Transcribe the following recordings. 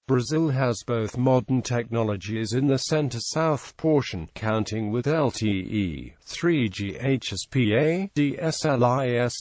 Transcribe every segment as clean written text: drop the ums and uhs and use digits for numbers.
Brazil has both modern technologies in the center-south portion, counting with LTE, 3G HSPA, DSL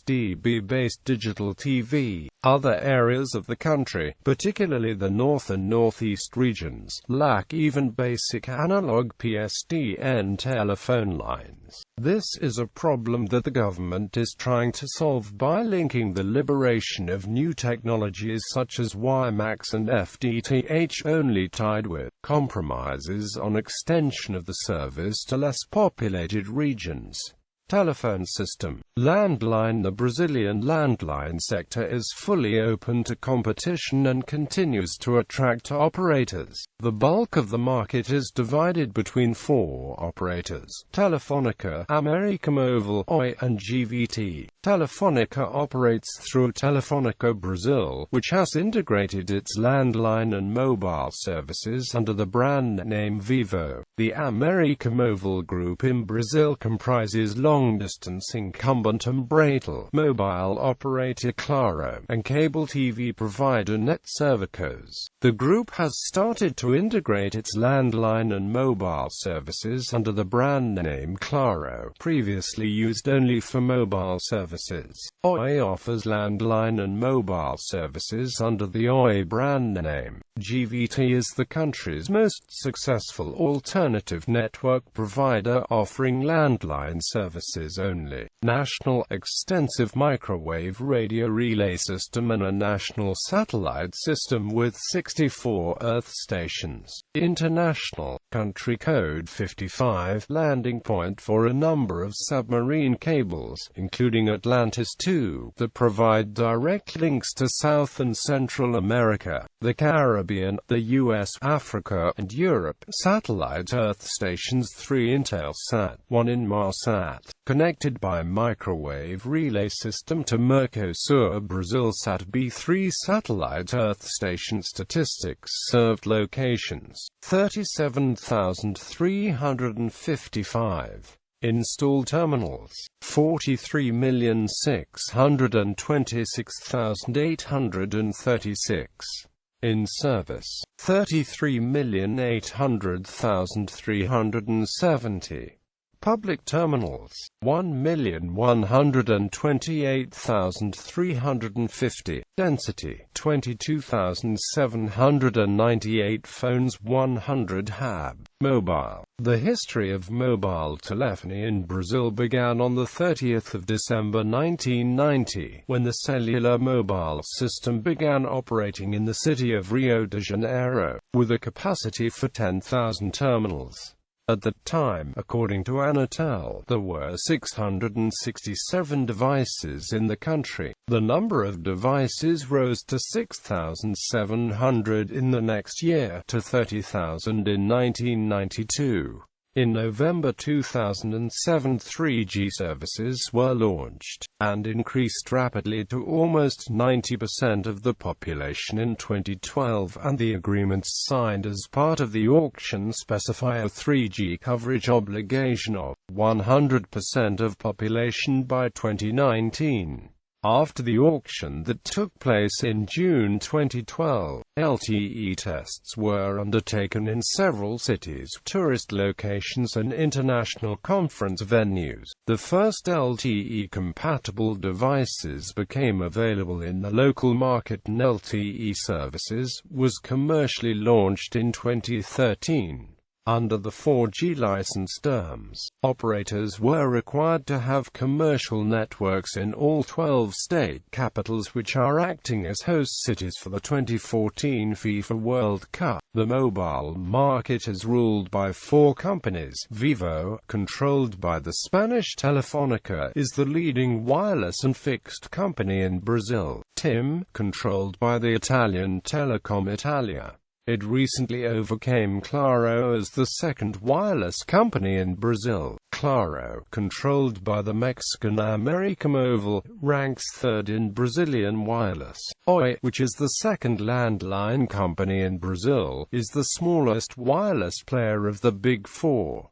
ISDB-based digital TV. Other areas of the country, particularly the north and northeast regions, lack even basic analog PSTN telephone lines. This is a problem that the government is trying to solve by linking the liberation of new technologies such as WiMax and FTTH, only tied with compromises on extension of the service to less populated regions. Telephone system. Landline. The Brazilian landline sector is fully open to competition and continues to attract operators. The bulk of the market is divided between 4 operators: Telefônica, América Móvil, Oi, and GVT. Telefônica operates through Telefônica Brazil, which has integrated its landline and mobile services under the brand name Vivo. The América Móvil group in Brazil comprises long-distance incumbent Embratel, mobile operator Claro, and cable TV provider Net Serviços. The group has started to integrate its landline and mobile services under the brand name Claro, previously used only for mobile services. Oi offers landline and mobile services under the Oi brand name. GVT is the country's most successful alternative network provider, offering landline services only, national extensive microwave radio relay system, and a national satellite system with 64 Earth stations. International, country code 55, landing point for a number of submarine cables, including Atlantis II, that provide direct links to South and Central America, the Caribbean, the US, Africa, and Europe. Satellite Earth stations: 3 Intelsat, 1 Inmarsat, connected by microwave relay system to Mercosur. Brasilsat B3 satellite Earth station. Statistics: served locations 37,355. Installed terminals 43,626,836. In service 33,800,370. Public terminals 1,128,350. Density 22,798 phones, 100 HAB. Mobile. The history of mobile telephony in Brazil began on the 30th of December 1990, when the cellular mobile system began operating in the city of Rio de Janeiro, with a capacity for 10,000 terminals. At the time, according to Anatel, there were 667 devices in the country. The number of devices rose to 6,700 in the next year, to 30,000 in 1992. In November 2007, 3G services were launched, and increased rapidly to almost 90% of the population in 2012, and the agreements signed as part of the auction specify a 3G coverage obligation of 100% of population by 2019. After the auction that took place in June 2012, LTE tests were undertaken in several cities, tourist locations, and international conference venues. The first LTE-compatible devices became available in the local market, and LTE services was commercially launched in 2013. Under the 4G license terms, operators were required to have commercial networks in all 12 state capitals, which are acting as host cities for the 2014 FIFA World Cup. The mobile market is ruled by 4 companies. Vivo, controlled by the Spanish Telefónica, is the leading wireless and fixed company in Brazil. TIM, controlled by the Italian Telecom Italia. It recently overcame Claro as the second wireless company in Brazil. Claro, controlled by the Mexican América Móvil, ranks 3rd in Brazilian wireless. Oi, which is the second landline company in Brazil, is the smallest wireless player of the Big Four.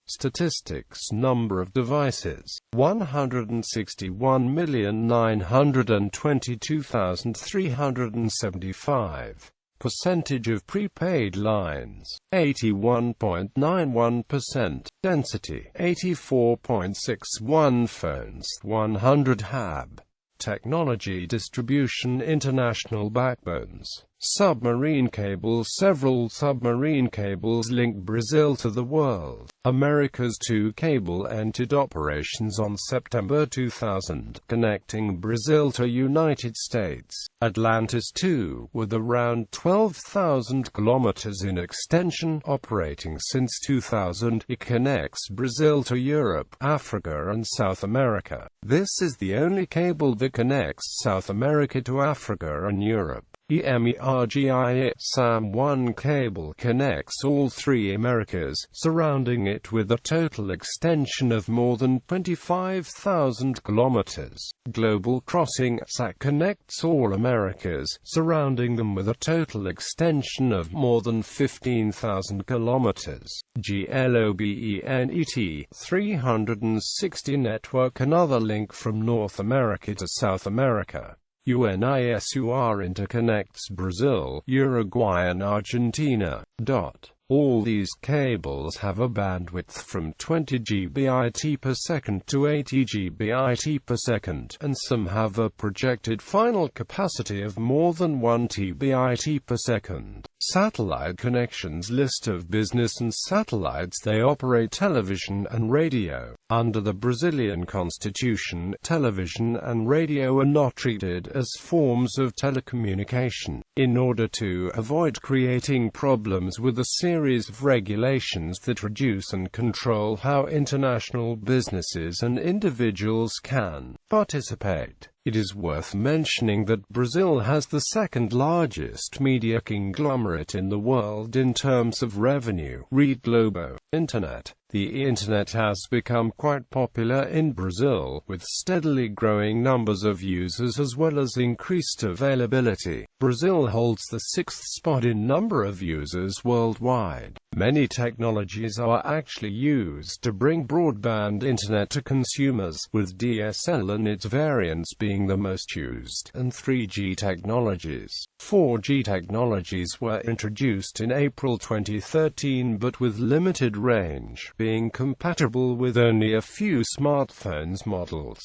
Statistics: number of devices 161,922,375. Percentage of prepaid lines, 81.91%. Density, 84.61 phones, 100 HAB. Technology distribution, international backbones. Submarine cables. Several submarine cables link Brazil to the world. America's 2 cable entered operations on September 2000, connecting Brazil to United States. Atlantis 2, with around 12,000 kilometers in extension, operating since 2000, it connects Brazil to Europe, Africa and South America. This is the only cable that connects South America to Africa and Europe. EMERGI SAM-1 cable connects all 3 Americas, surrounding it with a total extension of more than 25,000 kilometers. Global Crossing SAC connects all Americas, surrounding them with a total extension of more than 15,000 kilometers. GLOBENET 360 network, another link from North America to South America. UNISUR interconnects Brazil, Uruguay and Argentina. All these cables have a bandwidth from 20 Gbit per second to 80 Gbit per second, and some have a projected final capacity of more than 1 Tbit per second. Satellite connections. List of business and satellites. They operate television and radio. Under the Brazilian constitution, television and radio are not treated as forms of telecommunication. In order to avoid creating problems with a series of regulations that reduce and control how international businesses and individuals can participate, it is worth mentioning that Brazil has the second largest media conglomerate in the world in terms of revenue. Read Globo. Internet. The Internet has become quite popular in Brazil, with steadily growing numbers of users as well as increased availability. Brazil holds the 6th spot in number of users worldwide. Many technologies are actually used to bring broadband internet to consumers, with DSL and its variants being the most used, and 3G technologies. 4G technologies were introduced in April 2013 but with limited range, being compatible with only a few smartphones models.